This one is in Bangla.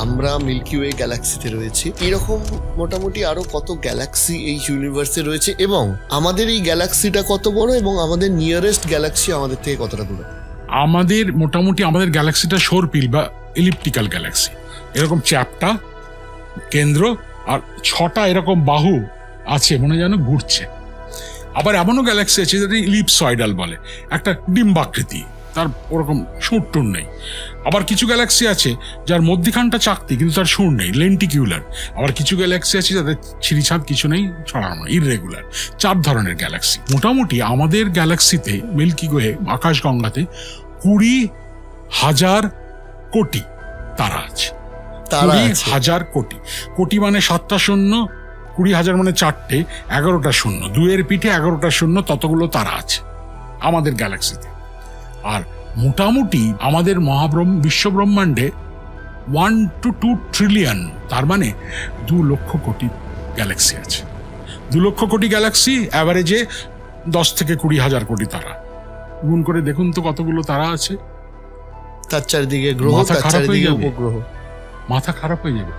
আমরা মিল্কি ওয়ে গ্যালাক্সিতে রয়েছি, এরকম মোটামুটি আরো কত গ্যালাক্সি এই ইউনিভার্সে রয়েছে, এবং আমাদের এই গ্যালাক্সিটা কত বড়, এবং আমাদের নিয়ারেস্ট গ্যালাক্সি আমাদের থেকে কতটা দূরে? আমাদের মোটামুটি আমাদের গ্যালাক্সিটা সৌরপিল বা এলিপ্টিক্যাল গ্যালাক্সি, এরকম চ্যাপ্টা কেন্দ্র আর 6টা এরকম বাহু আছে মনে যেন ঘুরছে। আবার এমনও গ্যালাক্সি আছে যেটা ইলিপসয়েডাল বলে, একটা ডিম্বাকৃতি, তার ওরকম সুরটুর নেই। আবার কিছু গ্যালাক্সি আছে যার মধ্যিখানটা চাকতি কিন্তু তার সুর নেই, লেন্টিকিউলার। আবার কিছু গ্যালাক্সি আছে যাদের ছিঁড়িছাঁদ কিছু নেই, ছড়ানো, ইররেগুলার। 4 ধরনের গ্যালাক্সি। মোটামুটি আমাদের গ্যালাক্সিতে মিল্কি ওয়ে আকাশগঙ্গাতে 20,000 কোটি তারা আছে। 20,000 কোটি। কোটি মানে 7টা শূন্য, 20,000 মানে 4টে, 11টা শূন্য, 2-এর পিঠে 11টা শূন্য, ততগুলো তারা আছে আমাদের গ্যালাক্সিতে। আর মোটামুটি আমাদের বিশ্বব্রহ্মাণ্ডে 1 to 2 ট্রিলিয়ন, তার মানে 2 লক্ষ কোটি গ্যালাক্সি আছে। 2 লক্ষ কোটি গ্যালাক্সি, অ্যাভারেজে 10 থেকে 20,000 কোটি তারা। গুণ করে দেখুন তো কতগুলো তারা আছে। তার চারিদিকে গ্রহ, তার চারিদিকে উপগ্রহ। মাথা খারাপ হয়ে যাবে।